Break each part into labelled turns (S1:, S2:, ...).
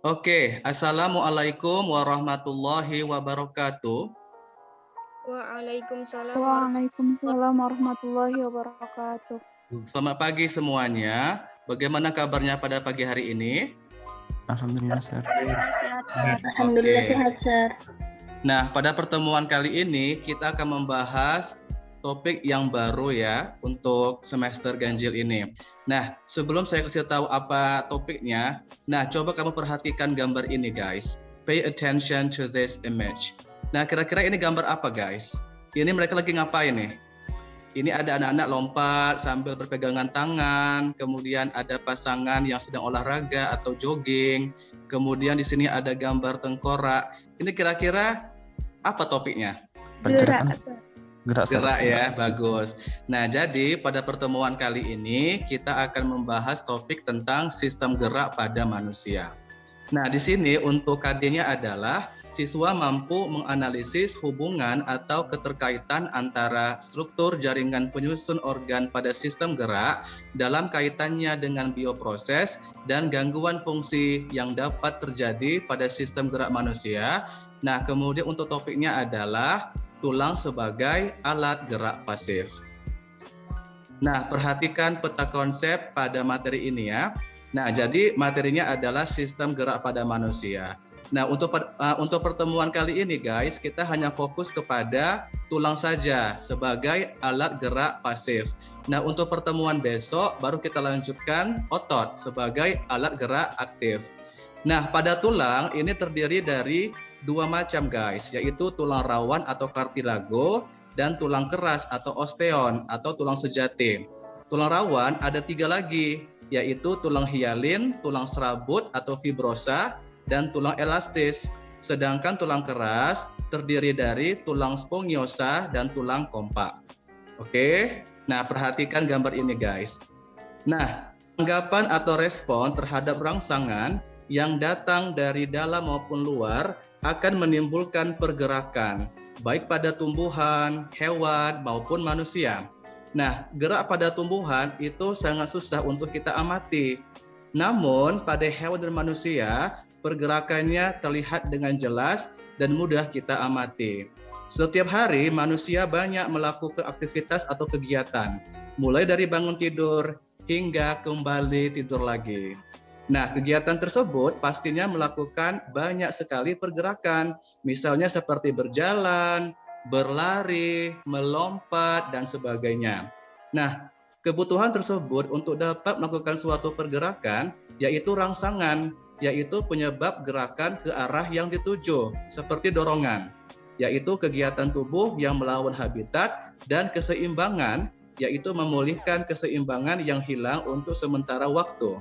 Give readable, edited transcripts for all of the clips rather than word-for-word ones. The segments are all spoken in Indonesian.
S1: Oke, Assalamualaikum warahmatullahi wabarakatuh.
S2: Waalaikumsalam
S3: Waalaikumsalam warahmatullahi wabarakatuh.
S1: Selamat pagi semuanya. Bagaimana kabarnya pada pagi hari ini?
S4: Alhamdulillah, Sir.
S3: Alhamdulillah
S1: Oke.
S3: sehat, Sir.
S1: Nah, pada pertemuan kali ini kita akan membahas topik yang baru ya untuk semester ganjil ini. Nah, sebelum saya kasih tahu apa topiknya, nah coba kamu perhatikan gambar ini guys. Pay attention to this image. Nah, kira-kira ini gambar apa guys? Ini mereka lagi ngapain nih? Ini ada anak-anak lompat sambil berpegangan tangan, kemudian ada pasangan yang sedang olahraga atau jogging, kemudian di sini ada gambar tengkorak. Ini kira-kira apa topiknya?
S4: Pergerakan
S1: Gerak ya, bagus. Nah, jadi pada pertemuan kali ini kita akan membahas topik tentang sistem gerak pada manusia. Nah, di sini untuk KD-nya adalah siswa mampu menganalisis hubungan atau keterkaitan antara struktur jaringan penyusun organ pada sistem gerak dalam kaitannya dengan bioproses dan gangguan fungsi yang dapat terjadi pada sistem gerak manusia. Nah, kemudian untuk topiknya adalah tulang sebagai alat gerak pasif. Nah, perhatikan peta konsep pada materi ini ya. Nah, jadi materinya adalah sistem gerak pada manusia. Nah, untuk pertemuan kali ini guys, kita hanya fokus kepada tulang saja sebagai alat gerak pasif. Nah, untuk pertemuan besok baru kita lanjutkan otot sebagai alat gerak aktif. Nah, pada tulang ini terdiri dari dua macam guys, yaitu tulang rawan atau kartilago dan tulang keras atau osteon atau tulang sejati. Tulang rawan ada 3 lagi, yaitu tulang hialin, tulang serabut atau fibrosa, dan tulang elastis. Sedangkan tulang keras terdiri dari tulang spongiosa dan tulang kompak. Oke, nah perhatikan gambar ini guys. Nah, tanggapan atau respon terhadap rangsangan yang datang dari dalam maupun luar akan menimbulkan pergerakan, baik pada tumbuhan, hewan, maupun manusia. Nah, gerak pada tumbuhan itu sangat susah untuk kita amati. Namun, pada hewan dan manusia, pergerakannya terlihat dengan jelas dan mudah kita amati. Setiap hari, manusia banyak melakukan aktivitas atau kegiatan, mulai dari bangun tidur hingga kembali tidur lagi. Nah, kegiatan tersebut pastinya melakukan banyak sekali pergerakan, misalnya seperti berjalan, berlari, melompat, dan sebagainya. Nah, kebutuhan tersebut untuk dapat melakukan suatu pergerakan yaitu rangsangan, yaitu penyebab gerakan ke arah yang dituju, seperti dorongan, yaitu kegiatan tubuh yang melawan habitat, dan keseimbangan, yaitu memulihkan keseimbangan yang hilang untuk sementara waktu.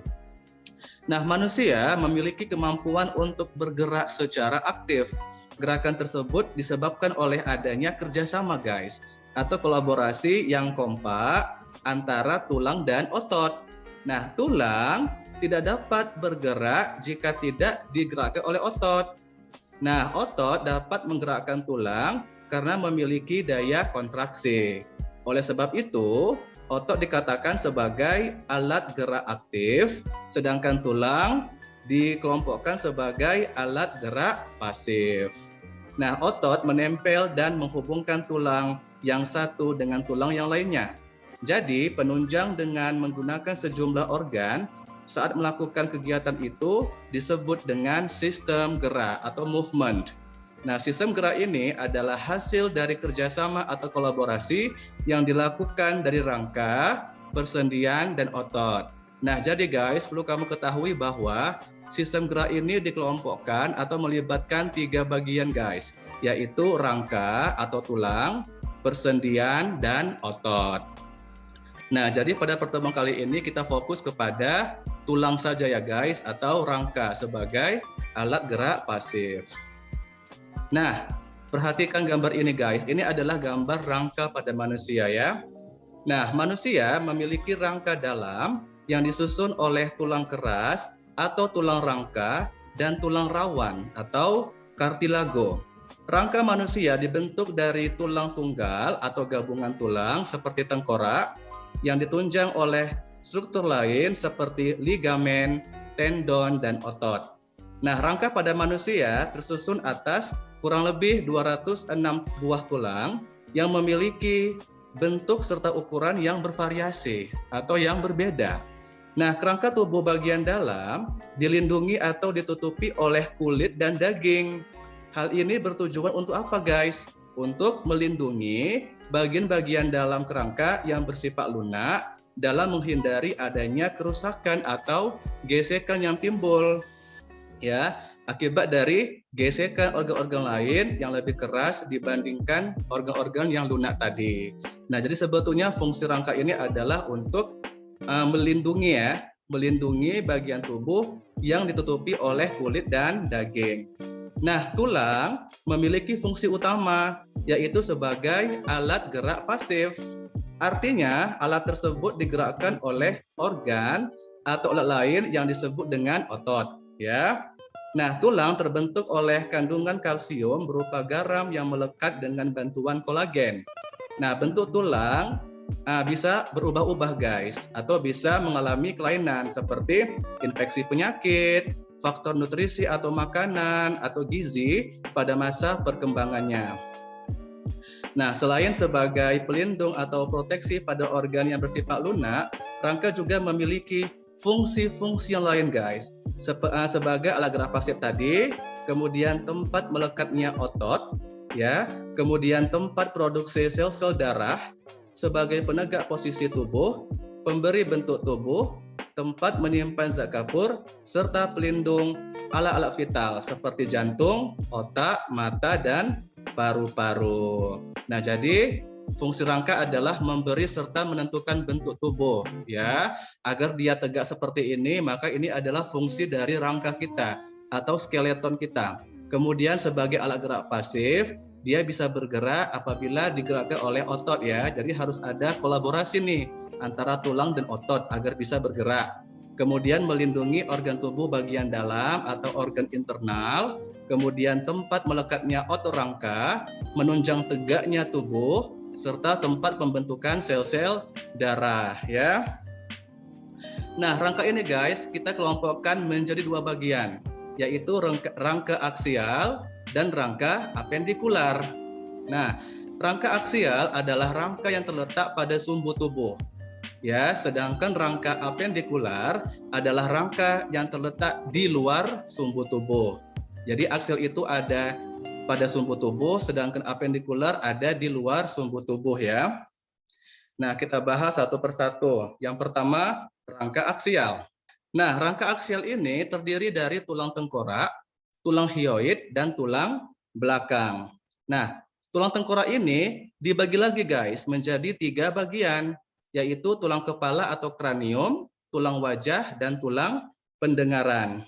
S1: Nah, manusia memiliki kemampuan untuk bergerak secara aktif. Gerakan tersebut disebabkan oleh adanya kerjasama guys, atau kolaborasi yang kompak antara tulang dan otot. Nah, tulang tidak dapat bergerak jika tidak digerakkan oleh otot. Nah, otot dapat menggerakkan tulang karena memiliki daya kontraksi. Oleh sebab itu, otot dikatakan sebagai alat gerak aktif, sedangkan tulang dikelompokkan sebagai alat gerak pasif. Nah, otot menempel dan menghubungkan tulang yang satu dengan tulang yang lainnya. Jadi, penunjang dengan menggunakan sejumlah organ saat melakukan kegiatan itu disebut dengan sistem gerak atau movement. Nah, sistem gerak ini adalah hasil dari kerjasama atau kolaborasi yang dilakukan dari rangka, persendian, dan otot. Nah, jadi guys, perlu kamu ketahui bahwa sistem gerak ini dikelompokkan atau melibatkan 3 bagian guys, yaitu rangka atau tulang, persendian, dan otot. Nah, jadi pada pertemuan kali ini kita fokus kepada tulang saja ya guys, atau rangka sebagai alat gerak pasif. Nah, perhatikan gambar ini guys. Ini adalah gambar rangka pada manusia ya. Nah, manusia memiliki rangka dalam yang disusun oleh tulang keras atau tulang rangka dan tulang rawan atau kartilago. Rangka manusia dibentuk dari tulang tunggal atau gabungan tulang seperti tengkorak yang ditunjang oleh struktur lain seperti ligamen, tendon, dan otot. Nah, rangka pada manusia tersusun atas kurang lebih 206 buah tulang yang memiliki bentuk serta ukuran yang bervariasi atau yang berbeda. Nah, kerangka tubuh bagian dalam dilindungi atau ditutupi oleh kulit dan daging. Hal ini bertujuan untuk apa, guys? Untuk melindungi bagian-bagian dalam kerangka yang bersifat lunak dalam menghindari adanya kerusakan atau gesekan yang timbul, ya, akibat dari gesekan organ-organ lain yang lebih keras dibandingkan organ-organ yang lunak tadi. Nah, jadi sebetulnya fungsi rangka ini adalah untuk melindungi bagian tubuh yang ditutupi oleh kulit dan daging. Nah, tulang memiliki fungsi utama, yaitu sebagai alat gerak pasif. Artinya, alat tersebut digerakkan oleh organ atau alat lain yang disebut dengan otot, ya. Nah, tulang terbentuk oleh kandungan kalsium berupa garam yang melekat dengan bantuan kolagen. Nah, bentuk tulang bisa berubah-ubah, guys, atau bisa mengalami kelainan seperti infeksi penyakit, faktor nutrisi atau makanan atau gizi pada masa perkembangannya. Nah, selain sebagai pelindung atau proteksi pada organ yang bersifat lunak, rangka juga memiliki fungsi-fungsi yang lain, guys. Sebagai alat gerak pasif tadi, kemudian tempat melekatnya otot, ya, kemudian tempat produksi sel-sel darah, sebagai penegak posisi tubuh, pemberi bentuk tubuh, tempat menyimpan zat kapur, serta pelindung alat-alat vital seperti jantung, otak, mata, dan paru-paru. Nah, jadi fungsi rangka adalah memberi serta menentukan bentuk tubuh, ya. Agar dia tegak seperti ini, maka ini adalah fungsi dari rangka kita atau skeleton kita. Kemudian sebagai alat gerak pasif, dia bisa bergerak apabila digerakkan oleh otot, ya. Jadi harus ada kolaborasi nih antara tulang dan otot agar bisa bergerak. Kemudian melindungi organ tubuh bagian dalam atau organ internal. Kemudian tempat melekatnya otot rangka, menunjang tegaknya tubuh, serta tempat pembentukan sel-sel darah, ya. Nah, rangka ini, guys, kita kelompokkan menjadi dua bagian, yaitu rangka aksial dan rangka apendikular. Nah, rangka aksial adalah rangka yang terletak pada sumbu tubuh, ya, sedangkan rangka apendikular adalah rangka yang terletak di luar sumbu tubuh. Jadi aksial itu ada pada sumbu tubuh, sedangkan apendikular ada di luar sumbu tubuh, ya. Nah, kita bahas satu persatu. Yang pertama, rangka aksial. Nah, rangka aksial ini terdiri dari tulang tengkorak, tulang hyoid, dan tulang belakang. Nah, tulang tengkorak ini dibagi lagi, guys, menjadi 3 bagian, yaitu tulang kepala atau kranium, tulang wajah, dan tulang pendengaran.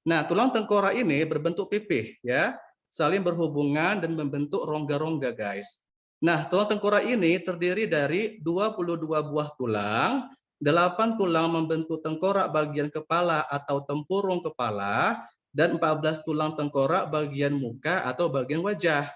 S1: Nah, tulang tengkorak ini berbentuk pipih, ya, saling berhubungan dan membentuk rongga-rongga, guys. Nah, tulang tengkorak ini terdiri dari 22 buah tulang, 8 tulang membentuk tengkorak bagian kepala atau tempurung kepala, dan 14 tulang tengkorak bagian muka atau bagian wajah.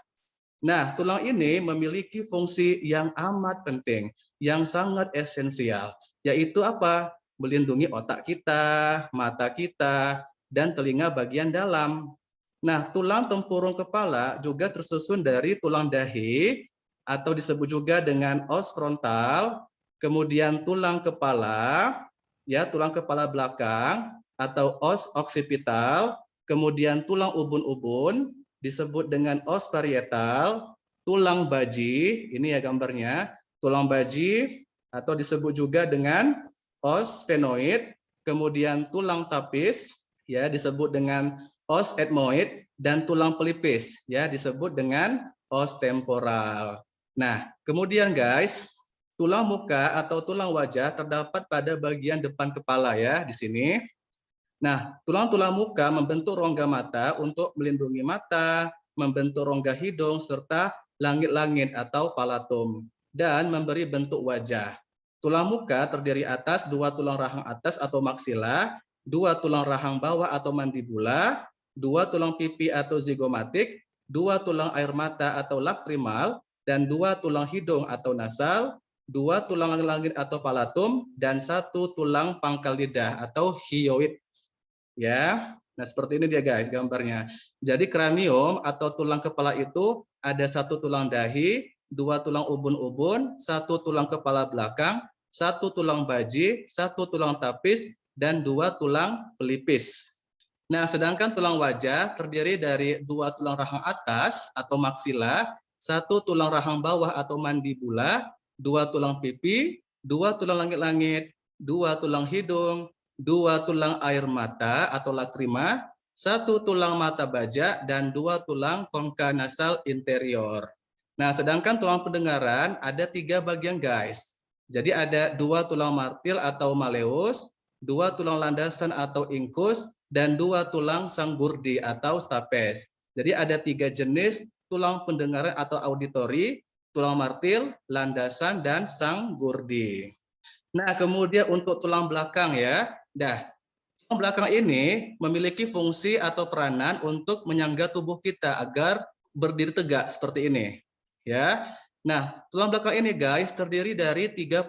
S1: Nah, tulang ini memiliki fungsi yang amat penting, yang sangat esensial, yaitu apa? Melindungi otak kita, mata kita, dan telinga bagian dalam. Nah, tulang tempurung kepala juga tersusun dari tulang dahi, atau disebut juga dengan os frontal, kemudian tulang kepala, ya, tulang kepala belakang atau os oksipital, kemudian tulang ubun-ubun disebut dengan os parietal, tulang baji, ini ya gambarnya, tulang baji atau disebut juga dengan os sphenoid, kemudian tulang tapis, ya, disebut dengan os ethmoid, dan tulang pelipis, ya, disebut dengan os temporal. Nah, kemudian, guys, tulang muka atau tulang wajah terdapat pada bagian depan kepala, ya, di sini. Nah, tulang-tulang muka membentuk rongga mata untuk melindungi mata, membentuk rongga hidung, serta langit-langit atau palatum, dan memberi bentuk wajah. Tulang muka terdiri atas 2 tulang rahang atas atau maksila, 2 tulang rahang bawah atau mandibula, 2 tulang pipi atau zigomatik, 2 tulang air mata atau lakrimal, dan 2 tulang hidung atau nasal, 2 tulang langit atau palatum, dan 1 tulang pangkal lidah atau hyoid. Ya, Nah, seperti ini dia guys gambarnya. Jadi kranium atau tulang kepala itu ada 1 tulang dahi, 2 tulang ubun-ubun, 1 tulang kepala belakang, 1 tulang baji, 1 tulang tapis, dan 2 tulang pelipis. Nah, sedangkan tulang wajah terdiri dari 2 tulang rahang atas atau maksila, 1 tulang rahang bawah atau mandibula, 2 tulang pipi, 2 tulang langit-langit, 2 tulang hidung, 2 tulang air mata atau lakrima, 1 tulang mata baja, dan 2 tulang kongka nasal interior. Nah, sedangkan tulang pendengaran ada 3 bagian guys. Jadi ada 2 tulang martil atau maleus, 2 tulang landasan atau incus, dan 2 tulang sanggurdi atau stapes. Jadi ada 3 jenis tulang pendengaran atau auditori, tulang martil, landasan, dan sanggurdi. Nah, kemudian untuk tulang belakang ya. Tulang belakang ini memiliki fungsi atau peranan untuk menyangga tubuh kita agar berdiri tegak seperti ini. Ya. Nah, tulang belakang ini guys terdiri dari 33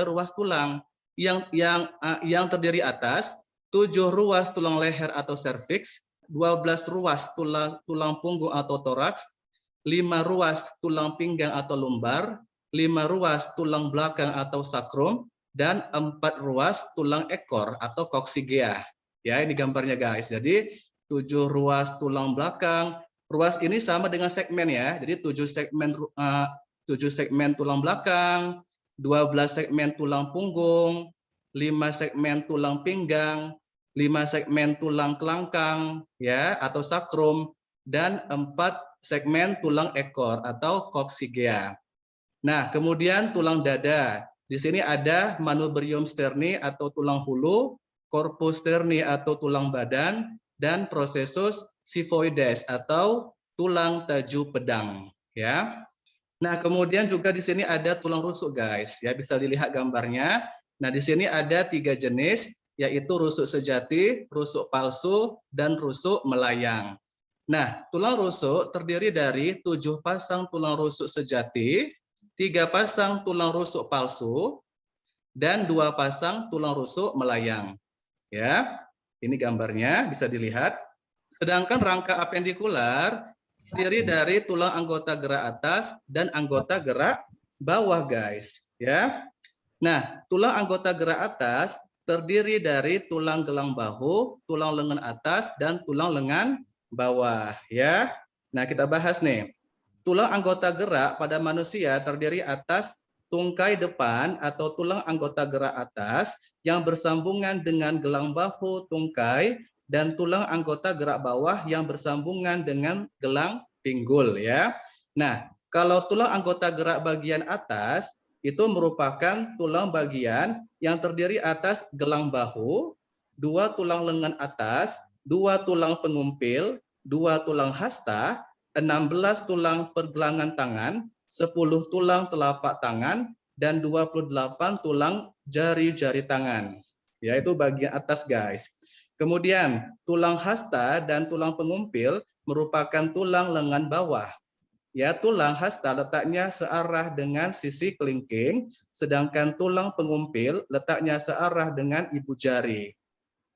S1: ruas tulang yang terdiri atas 7 ruas tulang leher atau serviks, 12 ruas tulang punggung atau toraks, 5 ruas tulang pinggang atau lumbar, 5 ruas tulang belakang atau sakrum, dan 4 ruas tulang ekor atau koksigea. Ya, ini gambarnya guys. Jadi 7 ruas tulang belakang. Ruas ini sama dengan segmen ya. Jadi 7 segmen tulang belakang, 12 segmen tulang punggung, 5 segmen tulang pinggang, 5 segmen tulang kelangkang ya atau sakrum, dan 4 segmen tulang ekor atau koksigea. Nah, kemudian tulang dada. Di sini ada manubrium sterni atau tulang hulu, corpus sterni atau tulang badan, dan processus xiphoides atau tulang taju pedang. Ya. Nah, kemudian juga di sini ada tulang rusuk, guys. Ya, bisa dilihat gambarnya. Nah, di sini ada 3 jenis, yaitu rusuk sejati, rusuk palsu, dan rusuk melayang. Nah, tulang rusuk terdiri dari 7 pasang tulang rusuk sejati, 3 pasang tulang rusuk palsu, dan 2 pasang tulang rusuk melayang. Ya, ini gambarnya bisa dilihat. Sedangkan rangka apendikular terdiri dari tulang anggota gerak atas dan anggota gerak bawah, guys. Ya. Nah, tulang anggota gerak atas terdiri dari tulang gelang bahu, tulang lengan atas, dan tulang lengan bawah. Ya. Nah, kita bahas nih. Tulang anggota gerak pada manusia terdiri atas tungkai depan atau tulang anggota gerak atas yang bersambungan dengan gelang bahu tungkai dan tulang anggota gerak bawah yang bersambungan dengan gelang pinggul ya. Nah, kalau tulang anggota gerak bagian atas itu merupakan tulang bagian yang terdiri atas gelang bahu, 2 tulang lengan atas, 2 tulang pengumpil, 2 tulang hasta, 16 tulang pergelangan tangan, 10 tulang telapak tangan, dan 28 tulang jari-jari tangan. Ya, itu bagian atas, guys. Kemudian, tulang hasta dan tulang pengumpil merupakan tulang lengan bawah. Ya, tulang hasta letaknya searah dengan sisi kelingking, sedangkan tulang pengumpil letaknya searah dengan ibu jari.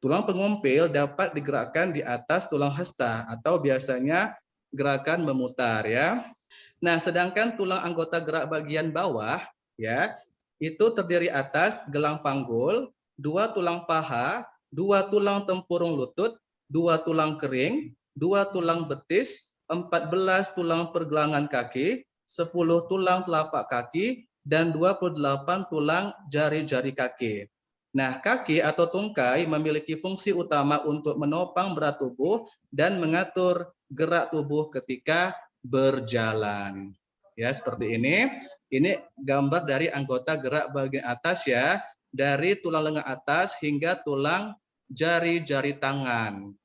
S1: Tulang pengumpil dapat digerakkan di atas tulang hasta atau biasanya gerakan memutar ya. Nah, sedangkan tulang anggota gerak bagian bawah ya, itu terdiri atas gelang panggul, 2 tulang paha, 2 tulang tempurung lutut, 2 tulang kering, 2 tulang betis, 14 tulang pergelangan kaki, 10 tulang telapak kaki, dan 28 tulang jari-jari kaki. Nah, kaki atau tungkai memiliki fungsi utama untuk menopang berat tubuh dan mengatur gerak tubuh ketika berjalan. Ya, seperti ini. Ini gambar dari anggota gerak bagian atas ya, dari tulang lengan atas hingga tulang jari-jari tangan.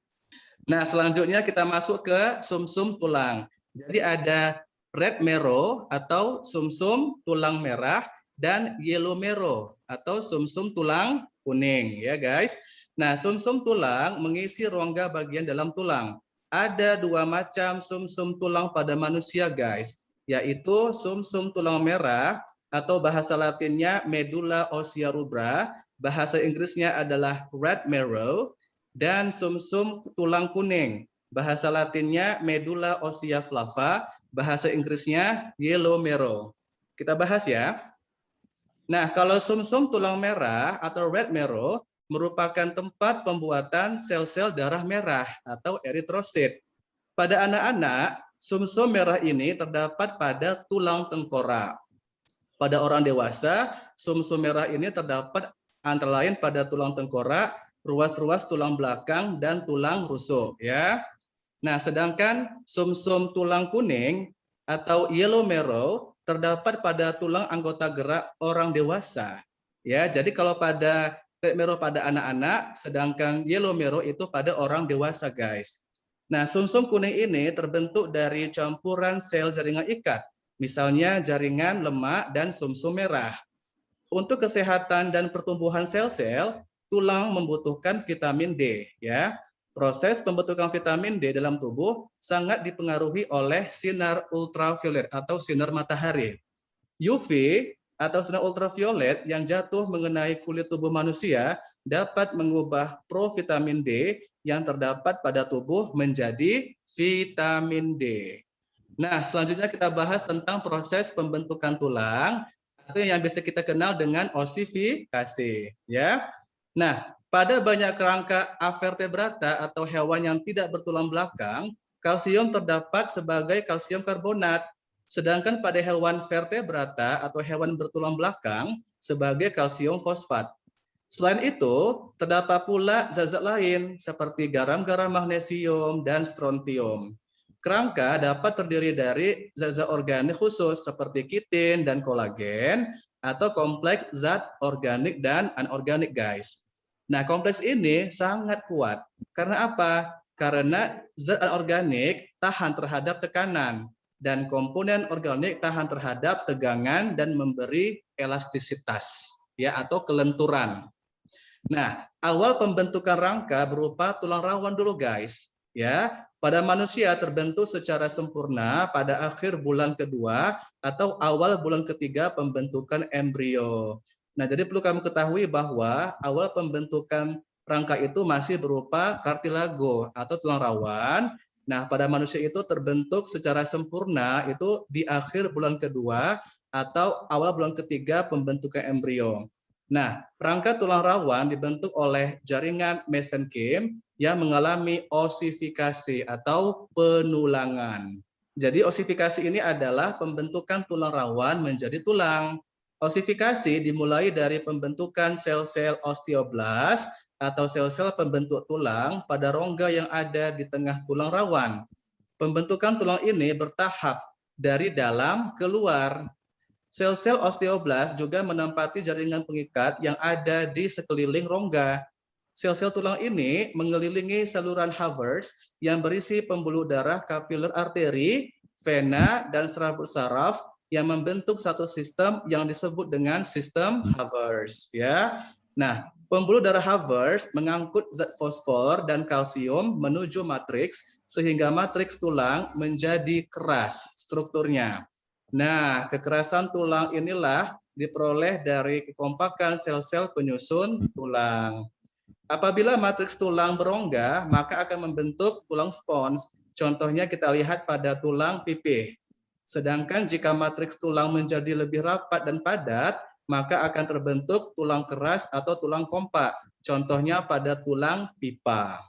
S1: Nah, selanjutnya kita masuk ke sumsum tulang. Jadi ada red marrow atau sumsum tulang merah dan yellow marrow atau sumsum tulang kuning ya guys. Nah, sumsum tulang mengisi rongga bagian dalam tulang. Ada 2 macam sumsum tulang pada manusia guys, yaitu sumsum tulang merah atau bahasa Latinnya medulla ossea rubra, bahasa Inggrisnya adalah red marrow, dan sumsum tulang kuning. Bahasa Latinnya medulla ossea flava, bahasa Inggrisnya yellow marrow. Kita bahas ya. Nah, kalau sumsum tulang merah atau red marrow merupakan tempat pembuatan sel-sel darah merah atau eritrosit. Pada anak-anak, sumsum merah ini terdapat pada tulang tengkorak. Pada orang dewasa, sumsum merah ini terdapat antara lain pada tulang tengkorak, ruas-ruas tulang belakang, dan tulang rusuk. Ya. Nah, sedangkan sumsum tulang kuning atau yellow marrow terdapat pada tulang anggota gerak orang dewasa. Ya, jadi kalau pada red marrow pada anak-anak, sedangkan yellow marrow itu pada orang dewasa, guys. Nah, sumsum kuning ini terbentuk dari campuran sel jaringan ikat, misalnya jaringan lemak dan sumsum merah. Untuk kesehatan dan pertumbuhan sel-sel, tulang membutuhkan vitamin D, ya. Proses pembentukan vitamin D dalam tubuh sangat dipengaruhi oleh sinar ultraviolet atau sinar matahari. UV atau sinar ultraviolet yang jatuh mengenai kulit tubuh manusia dapat mengubah provitamin D yang terdapat pada tubuh menjadi vitamin D. Nah, selanjutnya kita bahas tentang proses pembentukan tulang atau yang biasa kita kenal dengan osifikasi, ya. Nah, pada banyak kerangka avertebrata atau hewan yang tidak bertulang belakang, kalsium terdapat sebagai kalsium karbonat. Sedangkan pada hewan vertebrata atau hewan bertulang belakang sebagai kalsium fosfat. Selain itu, terdapat pula zat-zat lain seperti garam-garam magnesium dan strontium. Kerangka dapat terdiri dari zat-zat organik khusus seperti kitin dan kolagen atau kompleks zat organik dan anorganik, guys. Nah, kompleks ini sangat kuat. Karena apa? Karena zat anorganik tahan terhadap tekanan dan komponen organik tahan terhadap tegangan dan memberi elastisitas, ya, atau kelenturan. Nah, awal pembentukan rangka berupa tulang rawan dulu, guys. Ya, pada manusia terbentuk secara sempurna pada akhir bulan kedua atau awal bulan ketiga pembentukan embrio. Nah, jadi perlu kamu ketahui bahwa awal pembentukan rangka itu masih berupa kartilago atau tulang rawan. Nah, pada manusia itu terbentuk secara sempurna itu di akhir bulan kedua atau awal bulan ketiga pembentukan embrio. Nah, rangka tulang rawan dibentuk oleh jaringan mesenkim yang mengalami osifikasi atau penulangan. Jadi osifikasi ini adalah pembentukan tulang rawan menjadi tulang. Osifikasi dimulai dari pembentukan sel-sel osteoblast atau sel-sel pembentuk tulang pada rongga yang ada di tengah tulang rawan. Pembentukan tulang ini bertahap dari dalam keluar. Sel-sel osteoblast juga menempati jaringan pengikat yang ada di sekeliling rongga. Sel-sel tulang ini mengelilingi saluran Havertz yang berisi pembuluh darah kapiler arteri, vena, dan serabut saraf yang membentuk satu sistem yang disebut dengan sistem Havertz. Ya. Nah, pembuluh darah Havertz mengangkut zat fosfor dan kalsium menuju matriks sehingga matriks tulang menjadi keras strukturnya. Nah, kekerasan tulang inilah diperoleh dari kekompakan sel-sel penyusun tulang. Apabila matriks tulang berongga, maka akan membentuk tulang spons. Contohnya kita lihat pada tulang pipih. Sedangkan jika matriks tulang menjadi lebih rapat dan padat, maka akan terbentuk tulang keras atau tulang kompak. Contohnya pada tulang pipa.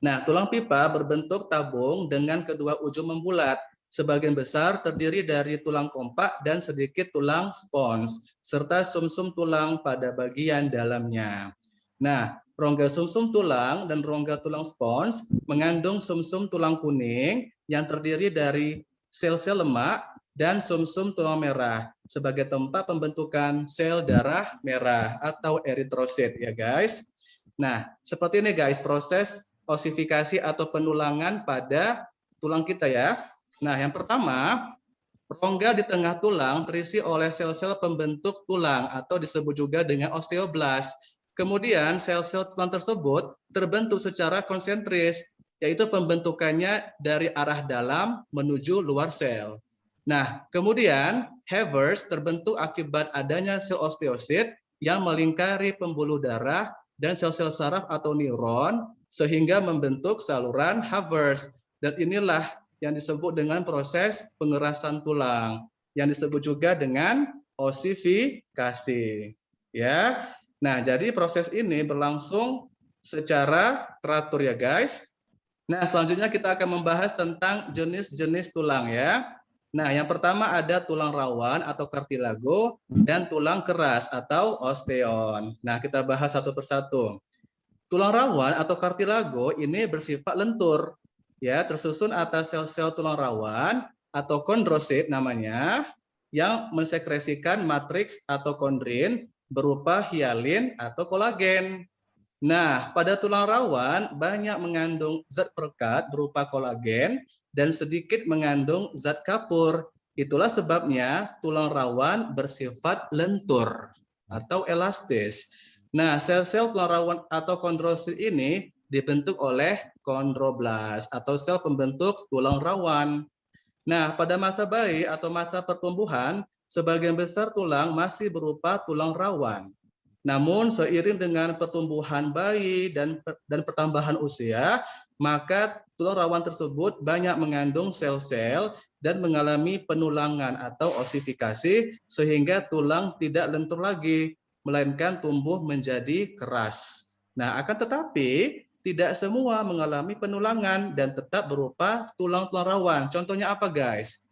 S1: Nah, tulang pipa berbentuk tabung dengan kedua ujung membulat. Sebagian besar terdiri dari tulang kompak dan sedikit tulang spons, serta sumsum tulang pada bagian dalamnya. Nah, rongga sumsum tulang dan rongga tulang spons mengandung sumsum tulang kuning yang terdiri dari sel-sel lemak dan sumsum tulang merah sebagai tempat pembentukan sel darah merah atau eritrosit, ya guys. Nah, seperti ini guys proses osifikasi atau penulangan pada tulang kita ya. Nah, yang pertama, rongga di tengah tulang terisi oleh sel-sel pembentuk tulang atau disebut juga dengan osteoblast. Kemudian sel-sel tulang tersebut terbentuk secara konsentris, yaitu pembentukannya dari arah dalam menuju luar sel. Nah, kemudian Havertz terbentuk akibat adanya sel osteosit yang melingkari pembuluh darah dan sel-sel saraf atau neuron sehingga membentuk saluran Havertz. Dan inilah yang disebut dengan proses pengerasan tulang yang disebut juga dengan osifikasi. Ya. Nah, jadi proses ini berlangsung secara teratur ya guys. Nah, selanjutnya kita akan membahas tentang jenis-jenis tulang ya. Nah, yang pertama ada tulang rawan atau kartilago dan tulang keras atau osteon. Nah, kita bahas satu persatu. Tulang rawan atau kartilago ini bersifat lentur, ya, tersusun atas sel-sel tulang rawan atau kondrosit namanya, yang mensekresikan matriks atau kondrin berupa hialin atau kolagen. Nah, pada tulang rawan banyak mengandung zat perekat berupa kolagen dan sedikit mengandung zat kapur. Itulah sebabnya tulang rawan bersifat lentur atau elastis. Nah, sel-sel tulang rawan atau kondrosit ini dibentuk oleh kondroblas atau sel pembentuk tulang rawan. Nah, pada masa bayi atau masa pertumbuhan, sebagian besar tulang masih berupa tulang rawan. Namun seiring dengan pertumbuhan bayi dan pertambahan usia, maka tulang rawan tersebut banyak mengandung sel-sel dan mengalami penulangan atau osifikasi sehingga tulang tidak lentur lagi, melainkan tumbuh menjadi keras. Nah, akan tetapi tidak semua mengalami penulangan dan tetap berupa tulang-tulang rawan. Contohnya apa guys?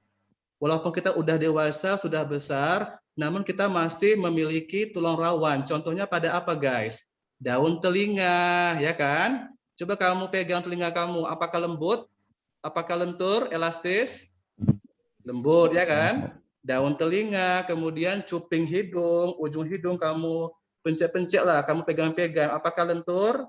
S1: Walaupun kita udah dewasa, sudah besar, namun kita masih memiliki tulang rawan. Contohnya pada apa guys? Daun telinga, ya kan? Coba kamu pegang telinga kamu, apakah lembut? Apakah lentur, elastis? Lembut, ya kan? Daun telinga, kemudian cuping hidung, ujung hidung kamu pencet-pencet lah, kamu pegang-pegang. Apakah lentur?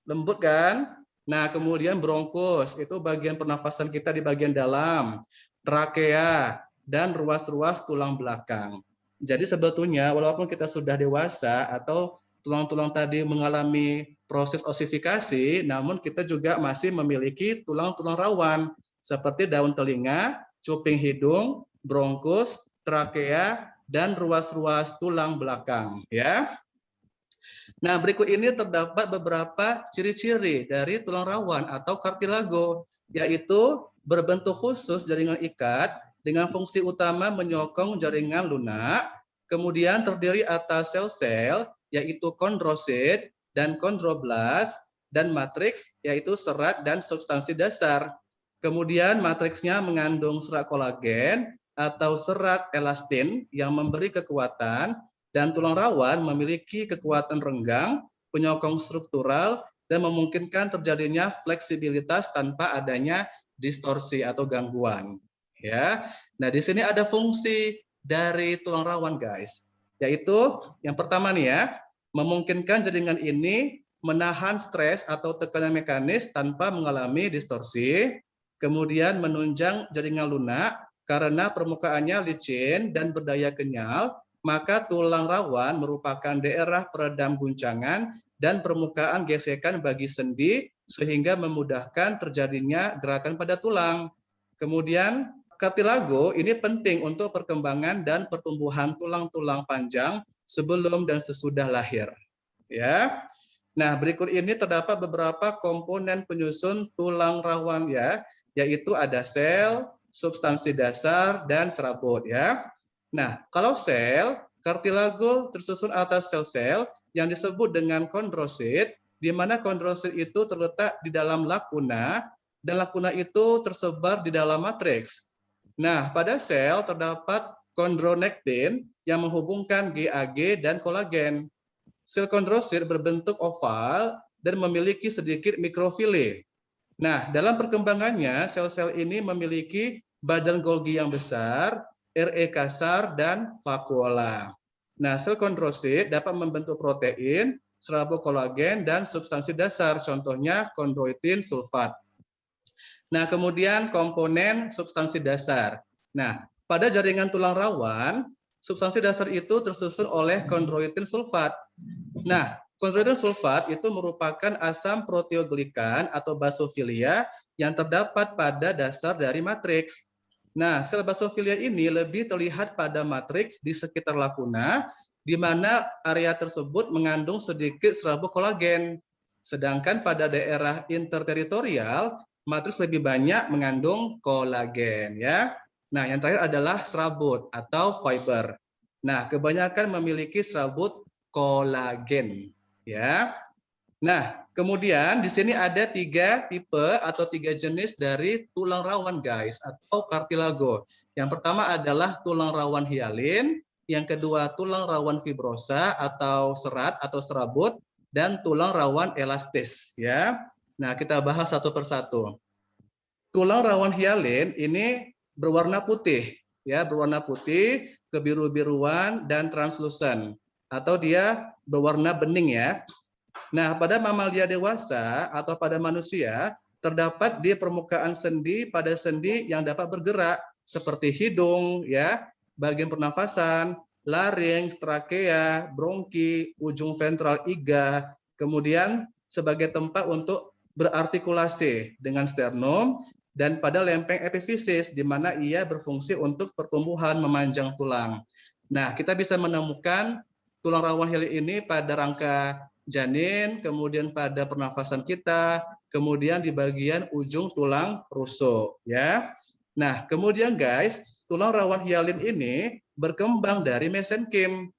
S1: Lembut kan? Nah, kemudian bronkus, itu bagian pernafasan kita di bagian dalam. Trakea, dan ruas-ruas tulang belakang. Jadi sebetulnya walaupun kita sudah dewasa atau tulang-tulang tadi mengalami proses osifikasi, namun kita juga masih memiliki tulang-tulang rawan seperti daun telinga, cuping hidung, bronkus, trakea, dan ruas-ruas tulang belakang. Ya. Nah, berikut ini terdapat beberapa ciri-ciri dari tulang rawan atau kartilago, yaitu berbentuk khusus jaringan ikat dengan fungsi utama menyokong jaringan lunak, kemudian terdiri atas sel-sel, yaitu kondrosit dan kondroblas, dan matriks, yaitu serat dan substansi dasar. Kemudian matriksnya mengandung serat kolagen atau serat elastin yang memberi kekuatan, dan tulang rawan memiliki kekuatan renggang, penyokong struktural, dan memungkinkan terjadinya fleksibilitas tanpa adanya distorsi atau gangguan. Ya, nah di sini ada fungsi dari tulang rawan, guys. Yaitu yang pertama nih ya, memungkinkan jaringan ini menahan stres atau tekanan mekanis tanpa mengalami distorsi. Kemudian menunjang jaringan lunak karena permukaannya licin dan berdaya kenyal, maka tulang rawan merupakan daerah peredam guncangan dan permukaan gesekan bagi sendi sehingga memudahkan terjadinya gerakan pada tulang. Kemudian kartilago ini penting untuk perkembangan dan pertumbuhan tulang-tulang panjang sebelum dan sesudah lahir. Ya. Nah, berikut ini terdapat beberapa komponen penyusun tulang rawan ya, yaitu ada sel, substansi dasar, dan serabut ya. Nah, kalau sel, kartilago tersusun atas sel-sel yang disebut dengan kondrosit, di mana kondrosit itu terletak di dalam lakuna, dan lakuna itu tersebar di dalam matriks. Nah, pada sel terdapat kondronektin yang menghubungkan GAG dan kolagen. Sel kondrosit berbentuk oval dan memiliki sedikit mikrofili. Nah, dalam perkembangannya, sel-sel ini memiliki badan Golgi yang besar, RE kasar, dan vakuola. Nah, sel kondrosit dapat membentuk protein, serabut kolagen, dan substansi dasar, contohnya kondroitin sulfat. Nah, kemudian komponen substansi dasar. Nah, pada jaringan tulang rawan, substansi dasar itu tersusun oleh kondroitin sulfat. Nah, kondroitin sulfat itu merupakan asam proteoglikan atau basofilia yang terdapat pada dasar dari matriks. Nah, sel basofilia ini lebih terlihat pada matriks di sekitar lakuna di mana area tersebut mengandung sedikit serabut kolagen. Sedangkan pada daerah interteritorial, matriks lebih banyak mengandung kolagen ya. Nah, yang terakhir adalah serabut atau fiber. Nah, kebanyakan memiliki serabut kolagen ya. Nah, kemudian di sini ada 3 tipe atau 3 jenis dari tulang rawan guys atau kartilago. Yang pertama adalah tulang rawan hialin, yang kedua tulang rawan fibrosa atau serat atau serabut, dan tulang rawan elastis ya. Nah, kita bahas satu persatu. Tulang rawan hialin ini berwarna putih ya, berwarna putih, kebiru-biruan dan translucent atau dia berwarna bening ya. Nah, pada mamalia dewasa atau pada manusia terdapat di permukaan sendi pada sendi yang dapat bergerak seperti hidung ya, bagian pernafasan, larynx, trakea, bronki, ujung ventral iga, kemudian sebagai tempat untuk berartikulasi dengan sternum dan pada lempeng epifisis di mana ia berfungsi untuk pertumbuhan memanjang tulang. Nah, kita bisa menemukan tulang rawan hialin ini pada rangka janin, kemudian pada pernafasan kita, kemudian di bagian ujung tulang rusuk ya. Nah, kemudian guys, tulang rawan hialin ini berkembang dari mesenkim.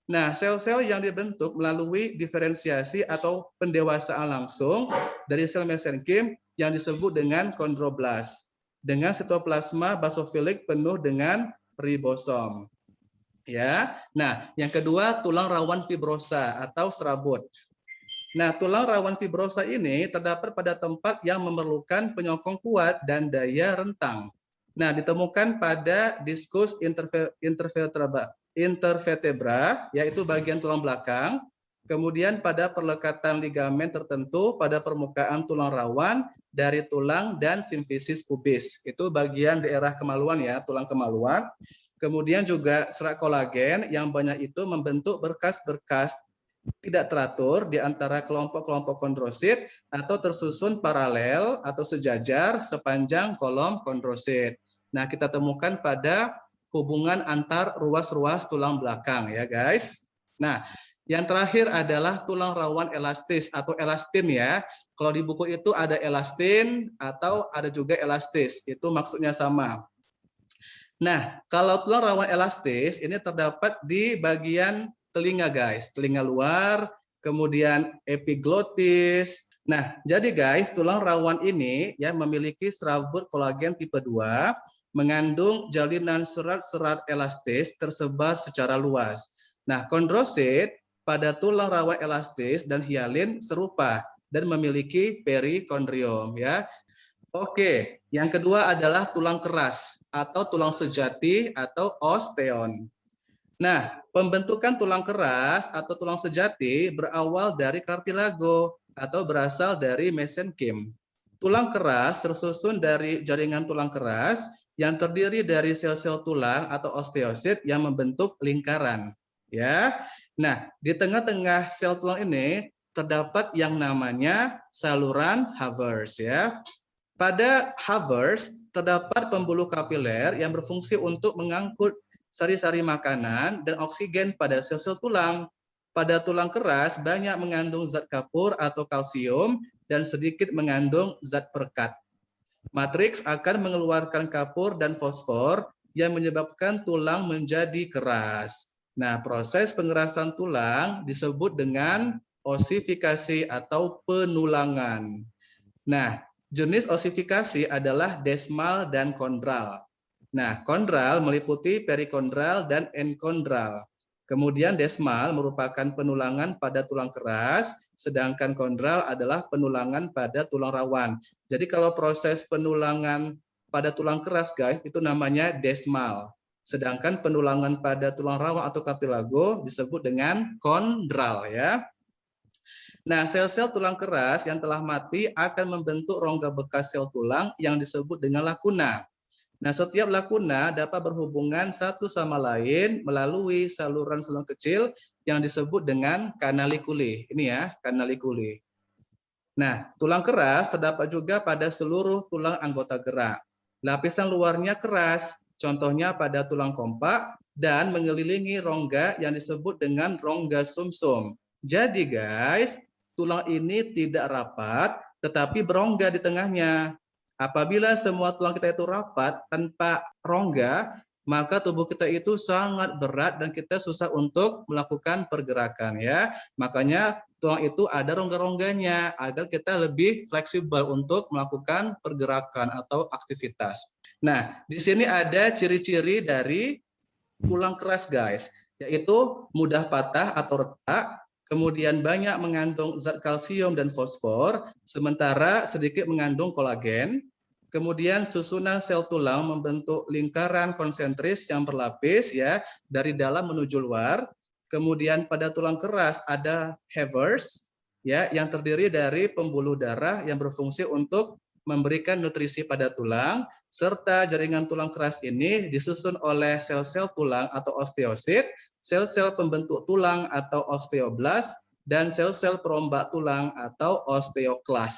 S1: Nah, sel-sel yang dibentuk melalui diferensiasi atau pendewasaan langsung dari sel mesenkim yang disebut dengan kondroblast dengan sitoplasma basofilik penuh dengan ribosom. Ya. Nah, yang kedua tulang rawan fibrosa atau serabut. Nah, tulang rawan fibrosa ini terdapat pada tempat yang memerlukan penyokong kuat dan daya rentang. Nah, ditemukan pada diskus intervertebra, yaitu bagian tulang belakang, kemudian pada perlekatan ligamen tertentu pada permukaan tulang rawan dari tulang dan simfisis pubis. Itu bagian daerah kemaluan ya, tulang kemaluan. Kemudian juga serat kolagen yang banyak itu membentuk berkas-berkas tidak teratur di antara kelompok-kelompok kondrosit atau tersusun paralel atau sejajar sepanjang kolom kondrosit. Nah, kita temukan pada hubungan antar ruas-ruas tulang belakang ya guys. Nah, yang terakhir adalah tulang rawan elastis atau elastin ya. Kalau di buku itu ada elastin atau ada juga elastis, itu maksudnya sama. Nah, kalau tulang rawan elastis ini terdapat di bagian telinga guys, telinga luar, kemudian epiglotis. Nah, jadi guys, tulang rawan ini ya memiliki serabut kolagen tipe 2, mengandung jalinan serat-serat elastis tersebar secara luas. Nah, kondrosit pada tulang rawan elastis dan hialin serupa dan memiliki perikondrium ya. Oke, yang kedua adalah tulang keras atau tulang sejati atau osteon. Nah, pembentukan tulang keras atau tulang sejati berawal dari kartilago atau berasal dari mesenkim. Tulang keras tersusun dari jaringan tulang keras yang terdiri dari sel-sel tulang atau osteosit yang membentuk lingkaran. Ya, nah di tengah-tengah sel tulang ini terdapat yang namanya saluran Havers ya. Pada Havers terdapat pembuluh kapiler yang berfungsi untuk mengangkut sari-sari makanan dan oksigen pada sel-sel tulang. Pada tulang keras banyak mengandung zat kapur atau kalsium dan sedikit mengandung zat perekat. Matriks akan mengeluarkan kapur dan fosfor yang menyebabkan tulang menjadi keras. Nah, proses pengerasan tulang disebut dengan osifikasi atau penulangan. Nah, jenis osifikasi adalah desmal dan kondral. Nah, kondral meliputi perikondral dan enkondral. Kemudian desmal merupakan penulangan pada tulang keras, sedangkan kondral adalah penulangan pada tulang rawan. Jadi kalau proses penulangan pada tulang keras guys, itu namanya desmal. Sedangkan penulangan pada tulang rawan atau kartilago disebut dengan kondral ya. Nah, sel-sel tulang keras yang telah mati akan membentuk rongga bekas sel tulang yang disebut dengan lakuna. Nah, setiap lakuna dapat berhubungan satu sama lain melalui saluran-saluran kecil yang disebut dengan kanalikuli. Ini ya, kanalikuli. Nah, tulang keras terdapat juga pada seluruh tulang anggota gerak. Lapisan luarnya keras, contohnya pada tulang kompak dan mengelilingi rongga yang disebut dengan rongga sumsum. Jadi guys, tulang ini tidak rapat tetapi berongga di tengahnya. Apabila semua tulang kita itu rapat tanpa rongga, maka tubuh kita itu sangat berat dan kita susah untuk melakukan pergerakan ya. Makanya tulang itu ada rongga-rongganya agar kita lebih fleksibel untuk melakukan pergerakan atau aktivitas. Nah, di sini ada ciri-ciri dari tulang keras guys, yaitu mudah patah atau retak, kemudian banyak mengandung zat kalsium dan fosfor, sementara sedikit mengandung kolagen. Kemudian susunan sel tulang membentuk lingkaran konsentris yang berlapis ya, dari dalam menuju luar. Kemudian pada tulang keras ada havers ya, yang terdiri dari pembuluh darah yang berfungsi untuk memberikan nutrisi pada tulang, serta jaringan tulang keras ini disusun oleh sel-sel tulang atau osteosit, sel-sel pembentuk tulang atau osteoblas, dan sel-sel perombak tulang atau osteoklas.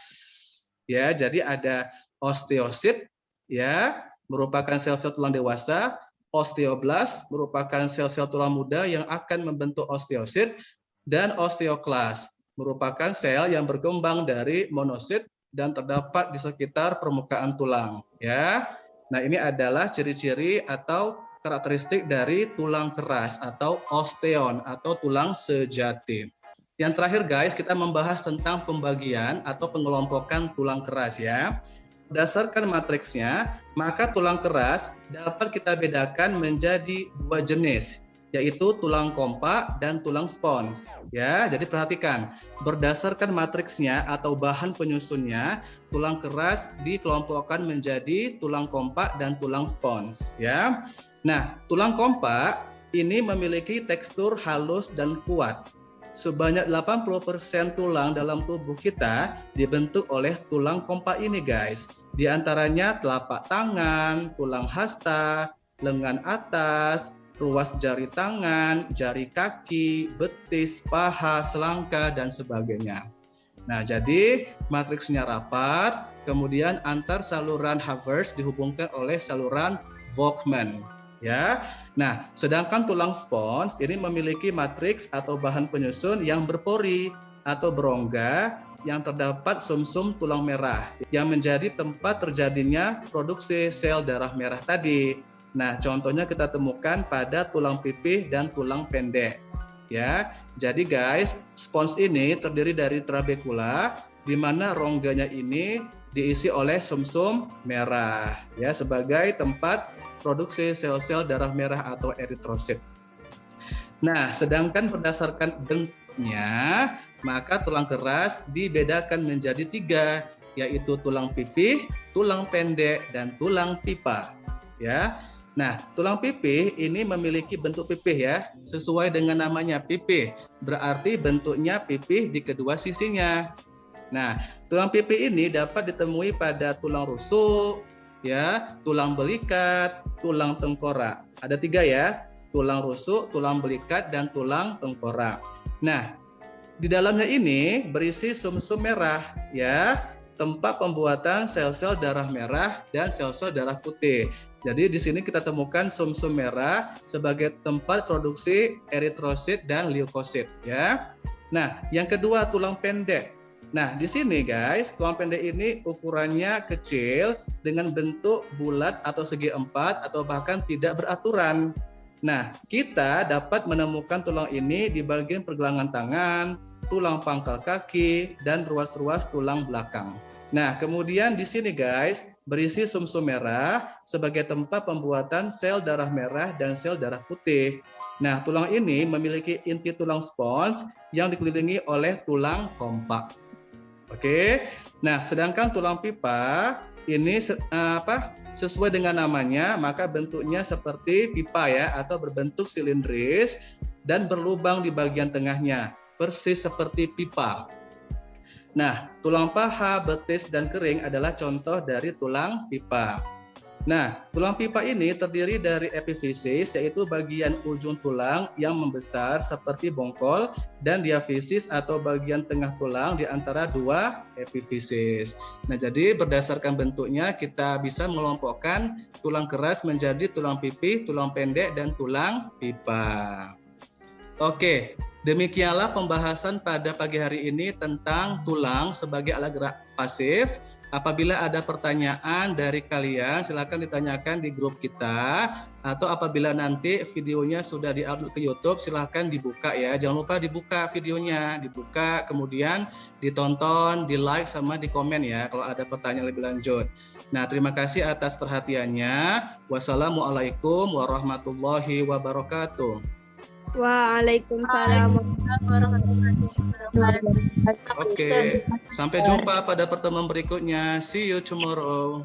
S1: Ya, jadi ada osteosit ya, merupakan sel-sel tulang dewasa, osteoblas merupakan sel-sel tulang muda yang akan membentuk osteosit, dan osteoklas merupakan sel yang berkembang dari monosit dan terdapat di sekitar permukaan tulang ya. Nah, ini adalah ciri-ciri atau karakteristik dari tulang keras atau osteon atau tulang sejati. Yang terakhir guys, kita membahas tentang pembagian atau pengelompokan tulang keras ya. Berdasarkan matriksnya, maka tulang keras dapat kita bedakan menjadi dua jenis, yaitu tulang kompak dan tulang spons. Ya, jadi perhatikan, berdasarkan matriksnya atau bahan penyusunnya, tulang keras dikelompokkan menjadi tulang kompak dan tulang spons. Ya, nah tulang kompak ini memiliki tekstur halus dan kuat. Sebanyak 80% tulang dalam tubuh kita dibentuk oleh tulang kompak ini guys. Di antaranya telapak tangan, tulang hasta, lengan atas, ruas jari tangan, jari kaki, betis, paha, selangka, dan sebagainya. Nah, jadi matriksnya rapat, kemudian antar saluran Havers dihubungkan oleh saluran Volkmann. Ya, nah, sedangkan tulang spons ini memiliki matriks atau bahan penyusun yang berpori atau berongga yang terdapat sumsum tulang merah yang menjadi tempat terjadinya produksi sel darah merah tadi. Nah, contohnya kita temukan pada tulang pipih dan tulang pendek. Ya, jadi guys, spons ini terdiri dari trabekula, di mana rongganya ini diisi oleh sumsum merah, ya, sebagai tempat produksi sel-sel darah merah atau eritrosit. Nah, sedangkan berdasarkan bentuknya, maka tulang keras dibedakan menjadi 3, yaitu tulang pipih, tulang pendek, dan tulang pipa. Ya, nah tulang pipih ini memiliki bentuk pipih ya, sesuai dengan namanya pipih, berarti bentuknya pipih di kedua sisinya. Nah, tulang pipih ini dapat ditemui pada tulang rusuk, ya, tulang belikat, tulang tengkorak. Ada 3 ya, tulang rusuk, tulang belikat, dan tulang tengkorak. Nah, di dalamnya ini berisi sumsum merah, ya, tempat pembuatan sel-sel darah merah dan sel-sel darah putih. Jadi di sini kita temukan sumsum merah sebagai tempat produksi eritrosit dan leukosit, ya. Nah, yang kedua tulang pendek. Nah, di sini guys, tulang pendek ini ukurannya kecil dengan bentuk bulat atau segi 4 atau bahkan tidak beraturan. Nah, kita dapat menemukan tulang ini di bagian pergelangan tangan, tulang pangkal kaki, dan ruas-ruas tulang belakang. Nah, kemudian di sini guys, berisi sumsum merah sebagai tempat pembuatan sel darah merah dan sel darah putih. Nah, tulang ini memiliki inti tulang spons yang dikelilingi oleh tulang kompak. Oke, nah sedangkan tulang pipa ini sesuai dengan namanya, maka bentuknya seperti pipa ya, atau berbentuk silindris dan berlubang di bagian tengahnya, persis seperti pipa. Nah, tulang paha, betis, dan kering adalah contoh dari tulang pipa. Nah, tulang pipa ini terdiri dari epifisis, yaitu bagian ujung tulang yang membesar seperti bongkol, dan diafisis atau bagian tengah tulang di antara dua epifisis. Nah, jadi berdasarkan bentuknya kita bisa mengelompokkan tulang keras menjadi tulang pipih, tulang pendek, dan tulang pipa. Oke, demikianlah pembahasan pada pagi hari ini tentang tulang sebagai alat gerak pasif. Apabila ada pertanyaan dari kalian, silakan ditanyakan di grup kita, atau apabila nanti videonya sudah diupload ke YouTube, silakan dibuka ya. Jangan lupa dibuka videonya, dibuka kemudian ditonton, di like sama di komen ya kalau ada pertanyaan lebih lanjut. Nah, terima kasih atas perhatiannya. Wassalamualaikum warahmatullahi wabarakatuh.
S3: Waalaikumsalam warahmatullahi wabarakatuh.
S1: Oke, sampai jumpa pada pertemuan berikutnya. See you tomorrow.